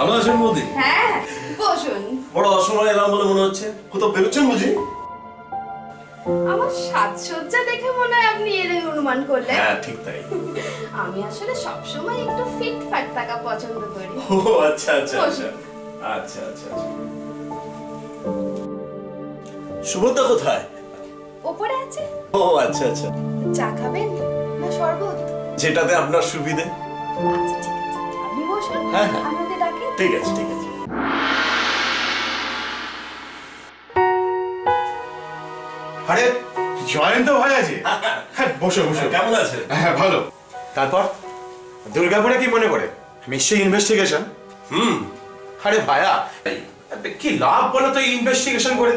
ভালো আছেন মোদি? হ্যাঁ, বসুন। বড় অসময় এলাম বলে মনে হচ্ছে। কোথাও বেরোচ্ছেন বুঝি? আমার সাজসজ্জা দেখে মনে হয় আপনি এর অনুমান করলেন। হ্যাঁ, ঠিক তাই। আমি আসলে সবসময় একটু ফিটফাট থাকা পছন্দ করি। ও আচ্ছা আচ্ছা আচ্ছা আচ্ছা আচ্ছা। সুব্রতা কোথায়? ওপরে আছে। ও আচ্ছা আচ্ছা। চা খাবেন না শরবত? যেটাতে আপনার সুবিধে। আচ্ছা ঠিক আছে, আপনি বসুন। হ্যাঁ হ্যাঁ, আমি ওকে ডাকি। ঠিক আছে ঠিক আছে। আরে জয়ন্ত ভাই আছে? বসো বসো। কেমন আছে? হ্যাঁ ভালো। তারপর দুর্গাপুরে কি মনে করে? নিশ্চয়ই ইনভেস্টিগেশন। আরে ভাইয়া, কি লাভ বলো তো ইনভেস্টিগেশন করে?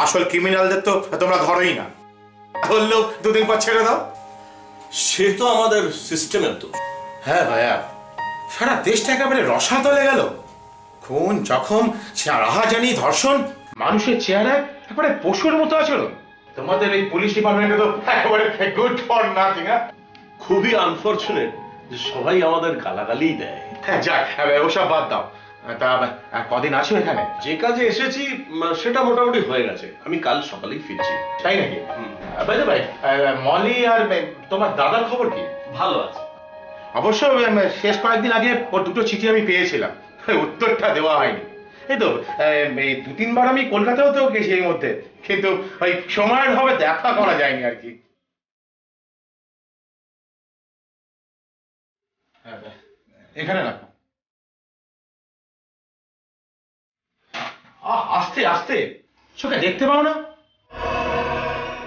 আসল ক্রিমিনালদের তো তোমরা ধরোই না, ধরলেও দুদিন পর ছেড়ে দাও। সে তো আমাদের সিস্টেমের দোষ। হ্যাঁ ভাইয়া, সারা দেশটা একেবারে রসাতলে গেল। খুন, জখম, রাহাজানি, ধর্ষণ, মানুষের চেহারায় একেবারে পশুর মতো আচরণ। তোমাদের এই পুলিশ ডিপার্টমেন্টে তো একেবারে গুড ফর নাথিং। খুবই আনফরচুনেট যে সবাই আমাদের গালাগালি দেয়। যাক, ওসব বাদ দাও। তা কদিন আছো এখানে? যে কাজে এসেছি সেটা মোটামুটি হয়ে গেছে। আমি কাল সকালেই ফিরছি। তাই নাকি? ভাই, মলি আর তোমার দাদার খবর কি? ভালো আছে। অবশ্য শেষ কয়েকদিন আগে ওর দুটো চিঠি আমি পেয়েছিলাম, উত্তরটা দেওয়া হয়নি। এই তো এই 2-3 বার আমি কলকাতাও তো গেছি এর মধ্যে, কিন্তু ওই সময়ের ভাবে দেখা করা যায়নি আর কি। এখানে রাখো। আস্তে আস্তে, চোখে দেখতে পাও না?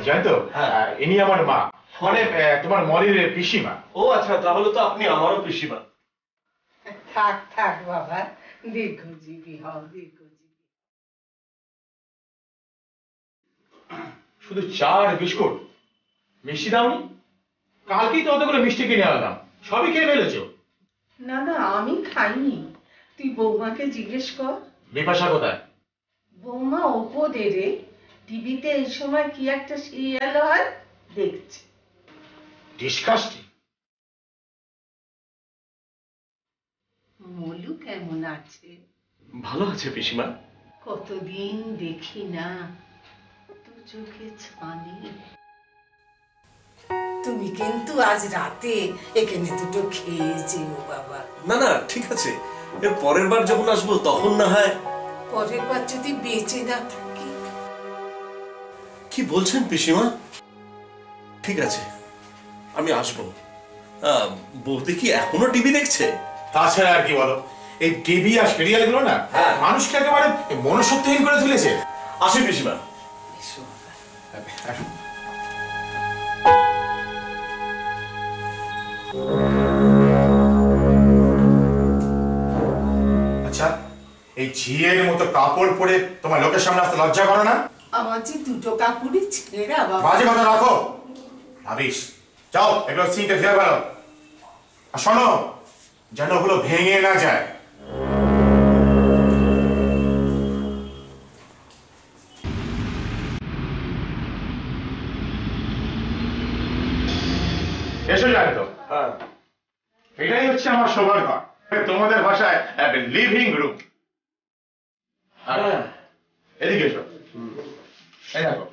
জানো তো, ইনি আমার মা, মানে তোমার মলির পিসিমা। ও আচ্ছা, তাহলে তো আপনি আমারও পিসিমা। থাক থাক বাবা, দীর্ঘজীবী হও, দীর্ঘজীবী। শুধু চা আর বিস্কুট, মিষ্টি দাওনি? কালকেই তো অতগুলো মিষ্টি কিনে আনলাম, সবই খেয়ে ফেলেছো। না না, আমি খাইনি, তুই বৌমাকে জিজ্ঞেস কর। বিপাশা কোথায়? বৌমা ওপরে রে, টিভিতে এই সময় কি একটা সিরিয়াল হয় দেখছে। ডিসকাস্টিং। মলু কেমন আছে? ভালো আছে পিসিমা। কতদিন দেখি না, দু চোখে ছানি। তুমি কিন্তু আজ রাতে এখানে দুটো খেয়েছি বাবা। না না, ঠিক আছে, এর পরের বার যখন আসবো তখন না হয়। পরের বার যদি বেঁচে না থাকি। কি বলছেন পিসিমা? ঠিক আছে, আমি আসবো। বৌদি কি এখনো টিভি দেখছে? তাছাড়া আর কি বলো, এই টিভি আর সিরিয়াল গুলো না মানুষকে একেবারে মনশক্তিহীন করে তুলেছে। আসি পিসিমা। আচ্ছা, এই ঝিয়ের মতো কাপড় পরে তোমার লোকের সামনে আসতে লজ্জা করে না? আমার যে দুটো কাপড়ই ছেঁড়া বাবা। বাজে কথা রাখো, ভাবিস। যাও এগুলো সিঙ্কে ধুয়ে ফেলো, আর শোনো, যেন ওগুলো ভেঙে না যায়। এসো জানো তো, এটাই হচ্ছে আমার শোবার ঘর, তোমাদের ভাষায় লিভিং রুম। এদিকে এসো, এই দেখো,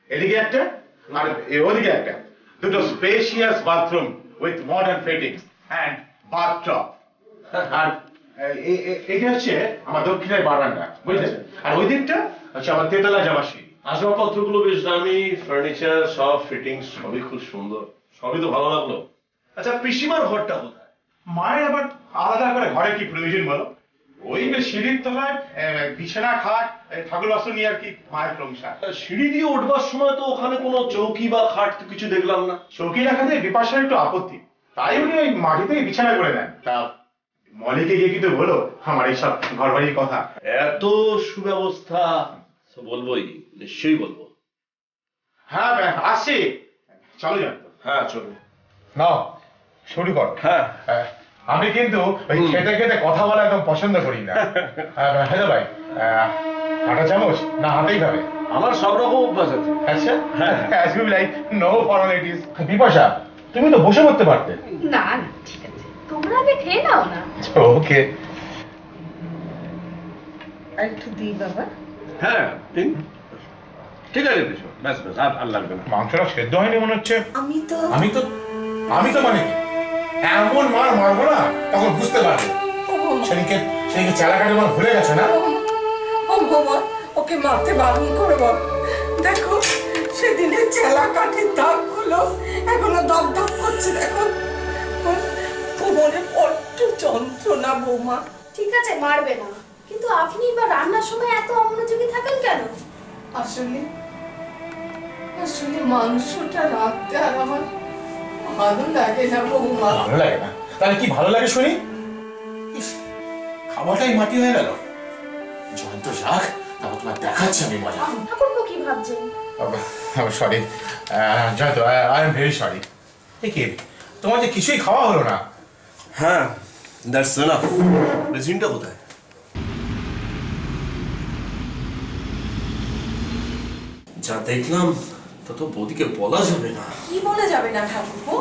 এদিকে একটা আর ওদিকে একটা, দুটো spacious bathroom with modern fittings and bathtub. আর এটা হচ্ছে আমার দক্ষিণের বারান্দা, বুঝলেন? আর ওই দিকটা হচ্ছে আমার তেতলা যাওয়ার সিঁড়ি। আসবাবপত্রগুলো বেশ দামি, ফার্নিচার, সব ফিটিংস সবই খুব সুন্দর, সবই তো ভালো লাগলো। আচ্ছা, পিসিমার ঘরটা কোথায়? মায়ের আবার আলাদা করে ঘরে কি প্রয়োজন বলো? ওই সিঁড়ির তলায় বিছানা, খাট, ঠাকুর বাসন নিয়ে আর কি মায়ের সংসার। সিঁড়ি দিয়ে উঠবার সময় তো ওখানে কোনো চৌকি বা খাট তো কিছু দেখলাম না। চৌকি রাখাতে বিপাশার একটু আপত্তি, তাই উনি ওই মাটিতেই বিছানা করে দেন। তা মলিকে গিয়ে কিন্তু বলো আমার এইসব ঘর বাড়ির কথা। এত সুব্যবস্থা বলবোই, নিশ্চয়ই বলবো। হ্যাঁ আসছি, চলো যান। হ্যাঁ চলো। নাও শুরু কর। হ্যাঁ, আমি কিন্তু ওই খেতে খেতে কথা বলা একদম পছন্দ করি না। হ্যালো ভাই, কাঁটা চামচ না হাতেই খাবে? আমার সব রকম অভ্যাস আছে। আচ্ছা, as you like, no formalities. Bipasha, তুমি তো বসে পড়তে পারতে। না না, ঠিক আছে, তোমরা আগে খেয়ে নাও না। ওকে। আর একটু দিই বাবা। হ্যাঁ ঠিক আছে পিসিমা, ব্যাস ব্যাস, আর লাগবে না। মাংসটা সেদ্ধ হয়নি মনে হচ্ছে। আমি তো মানে কি এমন মার মারবো না তখন বুঝতে পারবে। সেদিকে চালা কাটে আমার ভুলে গেছে না। ও বাবা, ওকে মারতে বারণ করে বল। দেখো সেদিনের চেলা কাঠির দাগগুলো এখনো দপ দপ করছে। দেখো কোমরে বড্ড যন্ত্রণা বৌমা। ঠিক আছে মারবে না, কিন্তু আপনি বা রান্নার সময় এত অমনোযোগী থাকেন কেন? আসলে মাংসটা রাখতে আর আমার ভালো লাগে না বৌমা। ভালো লাগে না? তাহলে কি ভালো লাগে শুনি? খাবারটাই মাটি হয়ে গেল। জয়ন্ত যাক, তারপর তোমার দেখাচ্ছি আমি মজা। ঠাকুরপো কি ভাবছেন? Sorry Jayanta, I am very sorry. কি তোমার যে কিছুই খাওয়া হলো না। হ্যাঁ, দ্যাটস এনাফ। রেজিনটা কোথায়? যা দেখলাম তা তো বৌদিকে বলা যাবে না। কি বলে যাবে না ঠাকুরপো?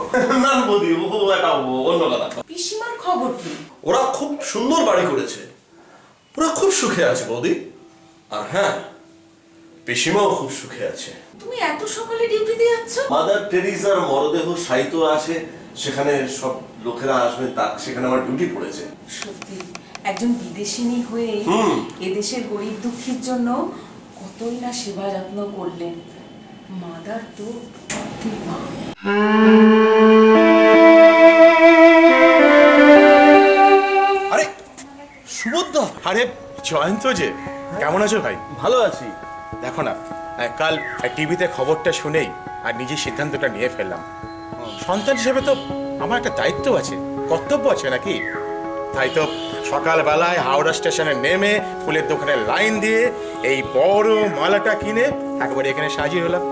না বৌদি, ও একটা অন্য কথা। পিসিমার খবর কি? ওরা খুব সুন্দর বাড়ি করেছে, ওরা খুব সুখে আছে বৌদি। আর হ্যাঁ, পিসিমাও খুব সুখে আছে। তুমি এত সকালে ডিউটিতে যাচ্ছ? মাদার টেরিজার মরদেহ সাহিত্য আছে, সেখানে সব লোকেরা আসবে, সেখানে আমার ডিউটি পড়েছে। সত্যি একজন বিদেশিনী হয়ে এদেশের গরিব দুঃখীর জন্য কতই না সেবা যত্ন করলেন। মাদার তো আরে সুবোধদা! আরে জয়ন্ত যে, কেমন আছো ভাই? ভালো আছি। দেখো না, কাল টিভিতে খবরটা শুনেই আর নিজের সিদ্ধান্তটা নিয়ে ফেললাম। সন্তান হিসেবে তো আমার একটা দায়িত্ব আছে, কর্তব্য আছে নাকি? তাই তো সকালবেলায় হাওড়া স্টেশনে নেমে ফুলের দোকানে লাইন দিয়ে এই বড় মালাটা কিনে একবারে এখানে সাজিয়ে হলাম।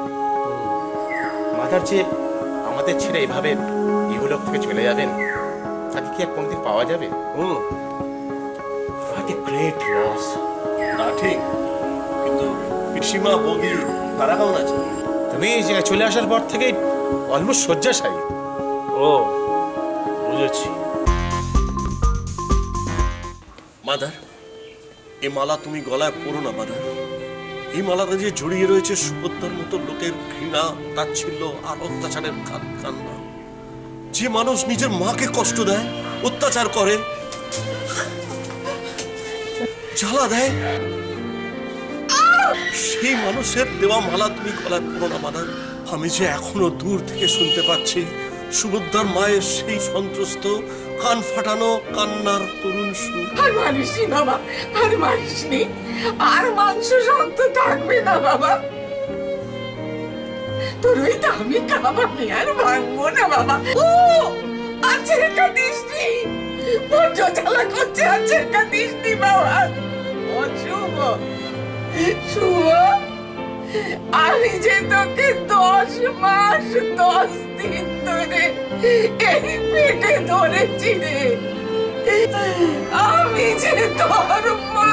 মাতার যে আমাদের ছেড়ে এভাবে ইহলোক থেকে চলে যাবেন, তাকে কি আর কোনদিন পাওয়া যাবে? Great loss. তা ঠিক, কিন্তু পিসিমা বৌদি তারা কেমন আছে? তুমি চলে আসার পর থেকে অলমোস্ট শয্যাশায়ী। ও বুঝেছি। মাদার, এই মালা তুমি গলায় পরো না মাদার। এই মালাটা যে জড়িয়ে রয়েছে সুভদ্রার মতো লোকের ঘৃণা, তাচ্ছিল্য আর অত্যাচারের কান্না। যে মানুষ নিজের মাকে কষ্ট দেয়, অত্যাচার করে, জ্বালা দেয়, সেই মানুষের দেওয়া মালা তুমি গলায় পরো না মাদার। আমি যে এখনো দূর থেকে শুনতে পাচ্ছি সুভদ্রার মায়ের সেই সন্ত্রস্ত কান ফাটানো কান্নার করুণ সুর। আর মারিসনি বাবা, আর মারিসনি। আর মাংস শক্ত থাকবে না বাবা। তোর ওই দামি খাবার আর ভাঙবো না বাবা। ও আছে কাটিসনি, বড্ড জ্বালা করছে। আছে কাটিসনি বাবা। ও শুভ, শুভ, আমি যে তোকে 10 মাস 10 দিন ধরে এই পেটে ধরেছি রে। আমি যে তোর মা।